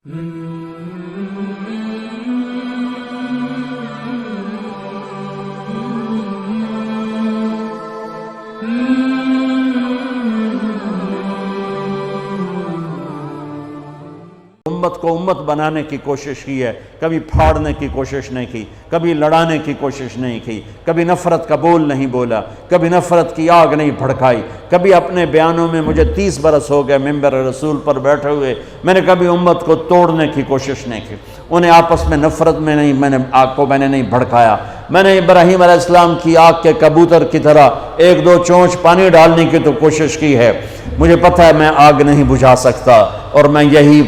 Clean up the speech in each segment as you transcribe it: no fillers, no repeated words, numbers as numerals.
امت کو امت بنانے کی کوشش کی ہے، کبھی پھاڑنے کی کوشش نہیں کی، کبھی لڑانے کی کوشش نہیں کی، کبھی نفرت کا بول نہیں بولا، کبھی نفرت کی آگ نہیں بھڑکائی، کبھی اپنے بیانوں میں مجھے 30 برس ہو گئے ممبر رسول پر بیٹھے ہوئے، میں نے کبھی امت کو توڑنے کی کوشش نہیں کی، انہیں آپس میں نفرت میں نہیں، آگ کو میں نے نہیں بھڑکایا۔ میں نے ابراہیم علیہ السلام کی آگ کے کبوتر کی طرح ایک دو چونچ پانی ڈالنے کی تو کوشش کی ہے، مجھے پتہ ہے میں آگ نہیں بجھا سکتا اور میں یہی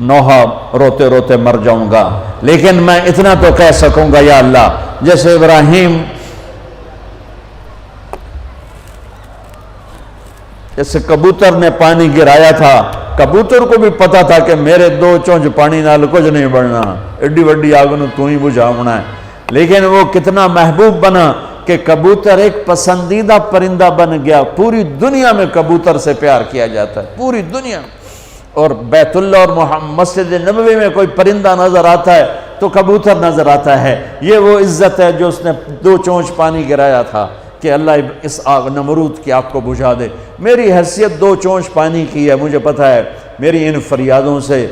نوحہ روتے روتے مر جاؤں گا، لیکن میں اتنا تو کہہ سکوں گا یا اللہ، جیسے ابراہیم جیسے کبوتر نے پانی گرایا تھا، کبوتر کو بھی پتا تھا کہ میرے 2 چونچ پانی نال کچھ نہیں بڑھنا، ایڈی وڈی آگ نو تو ہی بجھاونا ہے، لیکن وہ کتنا محبوب بنا کہ کبوتر ایک پسندیدہ پرندہ بن گیا۔ پوری دنیا میں کبوتر سے پیار کیا جاتا ہے، پوری دنیا میں، اور بیت اللہ اور مسجد نبوی میں کوئی پرندہ نظر آتا ہے تو کبوتر نظر آتا ہے۔ یہ وہ عزت ہے جو اس نے 2 چونچ پانی گرایا تھا کہ اللہ اس آگ نمرود کی آگ کو بجھا دے۔ میری حیثیت 2 چونچ پانی کی ہے، مجھے پتہ ہے میری ان فریادوں سے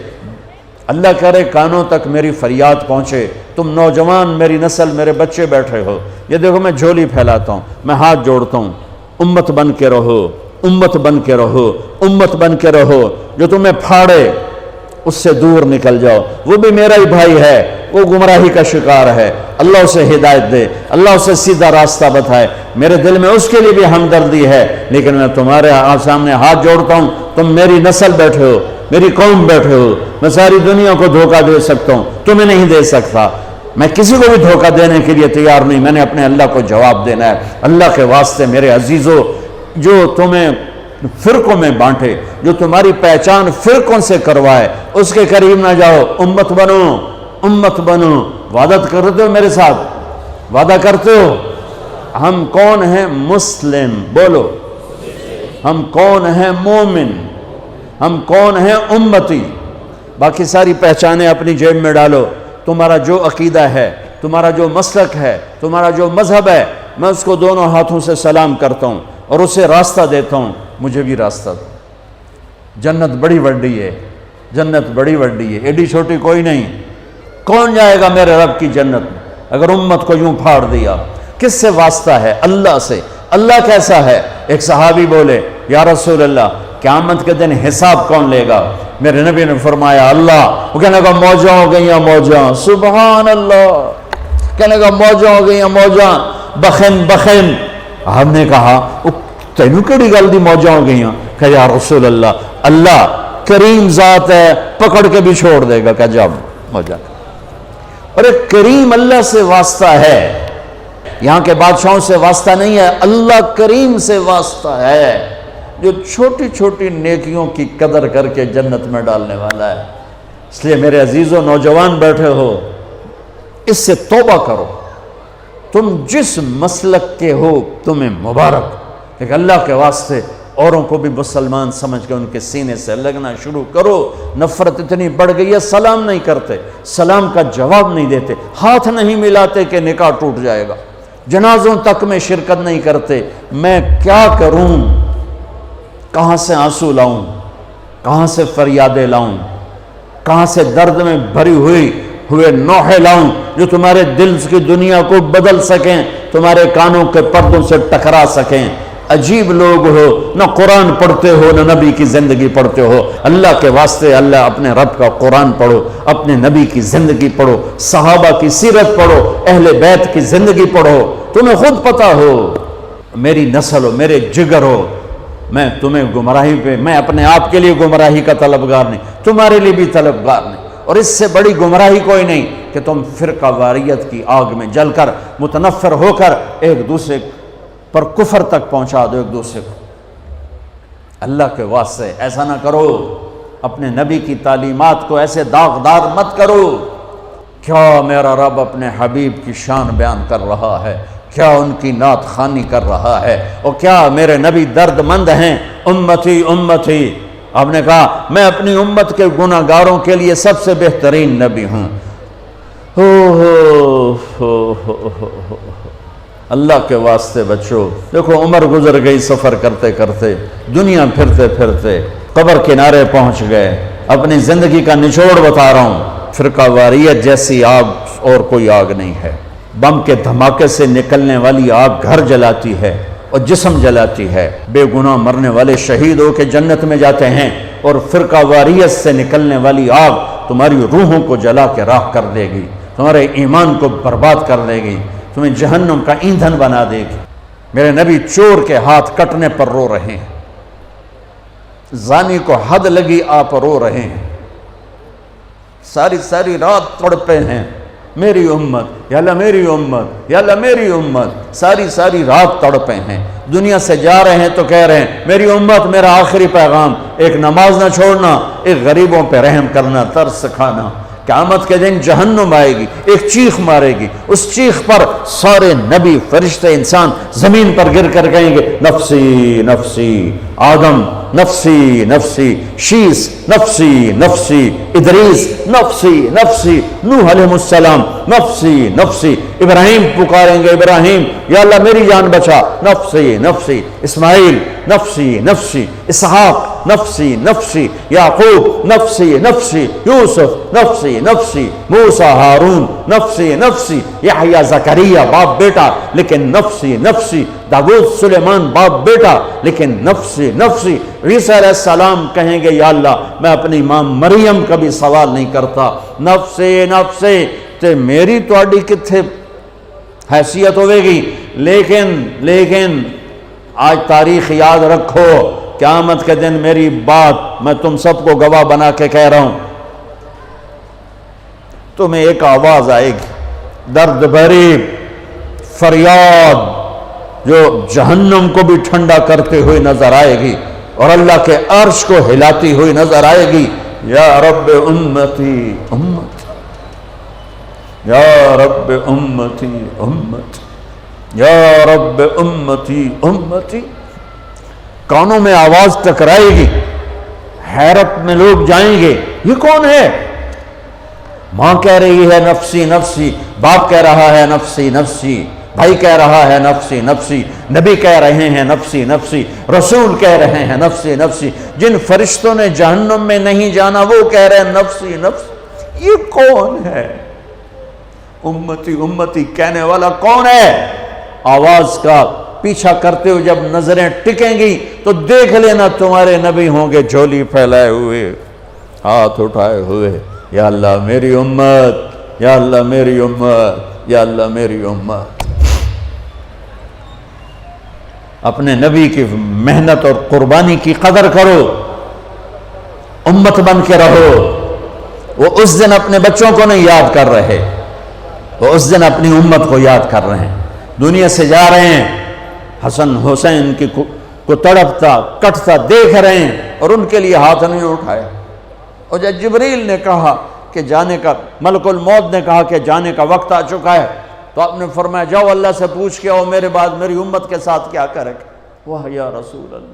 اللہ کرے کانوں تک میری فریاد پہنچے۔ تم نوجوان، میری نسل، میرے بچے بیٹھے ہو، یہ دیکھو میں جھولی پھیلاتا ہوں، میں ہاتھ جوڑتا ہوں، امت بن کے رہو، امت بن کے رہو، امت بن کے رہو، جو تمہیں پھاڑے اس سے دور نکل جاؤ۔ وہ بھی میرا ہی بھائی ہے، وہ گمراہی کا شکار ہے، اللہ اسے ہدایت دے، اللہ اسے سیدھا راستہ بتائے۔ میرے دل میں اس کے لیے بھی ہمدردی ہے، لیکن میں تمہارے سامنے ہاتھ جوڑتا ہوں، تم میری نسل بیٹھے ہو، میری قوم بیٹھے ہو، میں ساری دنیا کو دھوکہ دے سکتا ہوں، تمہیں نہیں دے سکتا۔ میں کسی کو بھی دھوکہ دینے کے لیے تیار نہیں، میں نے اپنے اللہ کو جواب دینا ہے۔ اللہ کے واسطے میرے عزیزو، جو تمہیں فرقوں میں بانٹے، جو تمہاری پہچان فرقوں سے کروائے، اس کے قریب نہ جاؤ، امت بنو، امت بنو۔ وعدہ کرتے ہو میرے ساتھ؟ وعدہ کرتے ہو؟ ہم کون ہیں؟ مسلم، بولو۔ ہم کون ہیں؟ مومن۔ ہم کون ہیں؟ امتی۔ باقی ساری پہچانیں اپنی جیب میں ڈالو۔ تمہارا جو عقیدہ ہے، تمہارا جو مسلک ہے، تمہارا جو مذہب ہے، میں اس کو دونوں ہاتھوں سے سلام کرتا ہوں اور اسے راستہ دیتا ہوں، مجھے بھی راستہ دو۔ جنت بڑی وڈی ہے، جنت بڑی وڈی ہے، ایڈی چھوٹی کوئی نہیں۔ کون جائے گا میرے رب کی جنت میں اگر امت کو یوں پھاڑ دیا؟ کس سے واسطہ ہے؟ اللہ سے۔ اللہ کیسا ہے؟ ایک صحابی بولے، یا رسول اللہ، قیامت کے دن حساب کون لے گا؟ میرے نبی نے فرمایا اللہ۔ وہ کہنے کا موجاں ہو گئیں موجاں، سبحان اللہ، کہنے کا موجاں ہو گئیں موجاں، بخن بخن۔ ہم نے کہا تینوں کیڑی گل دی موجاں ہو گئیں؟ کہ یا رسول اللہ، اللہ کریم ذات ہے، پکڑ کے بھی چھوڑ دے گا، کہ جب موجاں۔ اور ایک کریم اللہ سے واسطہ ہے، یہاں کے بادشاہوں سے واسطہ نہیں ہے، اللہ کریم سے واسطہ ہے، جو چھوٹی چھوٹی نیکیوں کی قدر کر کے جنت میں ڈالنے والا ہے۔ اس لیے میرے عزیزوں، نوجوان بیٹھے ہو، اس سے توبہ کرو۔ تم جس مسلک کے ہو تمہیں مبارک، کہ اللہ کے واسطے اوروں کو بھی مسلمان سمجھ کے ان کے سینے سے لگنا شروع کرو۔ نفرت اتنی بڑھ گئی ہے، سلام نہیں کرتے، سلام کا جواب نہیں دیتے، ہاتھ نہیں ملاتے کہ نکاح ٹوٹ جائے گا، جنازوں تک میں شرکت نہیں کرتے۔ میں کیا کروں؟ کہاں سے آنسو لاؤں؟ کہاں سے فریادیں لاؤں؟ کہاں سے درد میں بھری ہوئے نوحے لاؤں جو تمہارے دل کی دنیا کو بدل سکیں، تمہارے کانوں کے پردوں سے ٹکرا سکیں؟ عجیب لوگ ہو، نہ قرآن پڑھتے ہو، نہ نبی کی زندگی پڑھتے ہو۔ اللہ کے واسطے اللہ اپنے رب کا قرآن پڑھو، اپنے نبی کی زندگی پڑھو، صحابہ کی سیرت پڑھو، اہل بیت کی زندگی پڑھو، تمہیں خود پتہ ہو۔ میری نسل ہو، میرے جگر ہو، میں تمہیں گمراہی پہ، میں اپنے آپ کے لیے گمراہی کا طلبگار نہیں، تمہارے لیے بھی طلبگار نہیں۔ اور اس سے بڑی گمراہی کوئی نہیں کہ تم فرقہ واریت کی آگ میں جل کر متنفر ہو کر ایک دوسرے پر کفر تک پہنچا دو ایک دوسرے کو۔ اللہ کے واسطے ایسا نہ کرو، اپنے نبی کی تعلیمات کو ایسے داغدار مت کرو۔ کیا میرا رب اپنے حبیب کی شان بیان کر رہا ہے، کیا ان کی نعت خوانی کر رہا ہے، اور کیا میرے نبی درد مند ہیں، امتی امتی آپ نے کہا میں اپنی امت کے گناہ گاروں کے لیے سب سے بہترین نبی ہوں۔ اللہ کے واسطے بچو، دیکھو عمر گزر گئی سفر کرتے کرتے، دنیا پھرتے پھرتے قبر کنارے پہنچ گئے۔ اپنی زندگی کا نچوڑ بتا رہا ہوں، فرقہ واریت جیسی آگ اور کوئی آگ نہیں ہے۔ بم کے دھماکے سے نکلنے والی آگ گھر جلاتی ہے اور جسم جلاتی ہے، بے گناہ مرنے والے شہید ہو کے جنت میں جاتے ہیں، اور فرقہ واریت سے نکلنے والی آگ تمہاری روحوں کو جلا کے راکھ کر دے گی، تمہارے ایمان کو برباد کر دے گی، تمہیں جہنم کا ایندھن بنا دے گی۔ میرے نبی چور کے ہاتھ کٹنے پر رو رہے ہیں، زانی کو حد لگی آپ رو رہے ہیں، ساری ساری رات تڑپے ہیں، میری امت یا اللہ میری امت یا اللہ میری امت، ساری ساری رات تڑپے ہیں۔ دنیا سے جا رہے ہیں تو کہہ رہے ہیں میری امت، میرا آخری پیغام، ایک نماز نہ چھوڑنا، ایک غریبوں پہ رحم کرنا، ترس کھانا۔ قیامت کے دن جہنم آئے گی، ایک چیخ مارے گی، اس چیخ پر سارے نبی فرشتے انسان زمین پر گر کر کہیں گے نفسی نفسی، آدم نفسی نفسی، شیس نفسی نفسی، ادریس نفسی نفسی، نوح علیہ السلام نفسی نفسی، ابراہیم پکاریں گے ابراہیم یا اللہ میری جان بچا، نفسی نفسی، اسماعیل نفسی نفسی، اسحاق نفسی نفسی، یعقوب نفسی نفسی، یوسف نفسی نفسی، موسیٰ ہارون نفسی نفسی، یحییٰ زکریا باپ بیٹا لیکن نفسی نفسی، داؤد سلیمان باپ بیٹا لیکن نفسی نفسی۔ عیسیٰ علیہ السلام کہیں گے یا اللہ میں اپنی ماں مریم کا بھی سوال نہیں کرتا، نفسی نفسی، تے میری تواڈی کتھے حیثیت ہوئے گی۔ لیکن آج تاریخ یاد رکھو، قیامت کے دن میری بات میں تم سب کو گواہ بنا کے کہہ رہا ہوں، تمہیں ایک آواز آئے گی، درد بھری فریاد جو جہنم کو بھی ٹھنڈا کرتے ہوئے نظر آئے گی اور اللہ کے عرش کو ہلاتی ہوئی نظر آئے گی، یا رب امتی امتی، یا رب امتی امتی، یا رب امتی امتی۔ کانوں میں آواز ٹکرائے گی، حیرت میں لوگ جائیں گے یہ کون ہے؟ ماں کہہ رہی ہے نفسی نفسی، باپ کہہ رہا ہے نفسی نفسی، بھائی کہہ رہا ہے نفسی نفسی، نبی کہہ رہے ہیں نفسی نفسی، رسول کہہ رہے ہیں نفسی نفسی، جن فرشتوں نے جہنم میں نہیں جانا وہ کہہ رہے ہیں نفسی نفسی۔ یہ کون ہے؟ امتی امتی کہنے والا کون ہے؟ آواز کا پیچھا کرتے ہوئے جب نظریں ٹکیں گی تو دیکھ لینا تمہارے نبی ہوں گے جھولی پھیلائے ہوئے، ہاتھ اٹھائے ہوئے، یا اللہ میری امت، یا اللہ میری امت، یا اللہ میری امت۔ اپنے نبی کی محنت اور قربانی کی قدر کرو، امت بن کے رہو۔ وہ اس دن اپنے بچوں کو نہیں یاد کر رہے، وہ اس دن اپنی امت کو یاد کر رہے ہیں۔ دنیا سے جا رہے ہیں، حسن حسین کی کو تڑپتا کٹتا دیکھ رہے ہیں اور ان کے لیے ہاتھ نہیں اٹھایا۔ اور جب جبریل نے کہا کہ جانے کا، ملک الموت نے کہا کہ جانے کا وقت آ چکا ہے، تو آپ نے فرمایا جاؤ اللہ سے پوچھ کے آؤ میرے بعد میری امت کے ساتھ کیا کرے گا۔ واہ یا رسول اللہ۔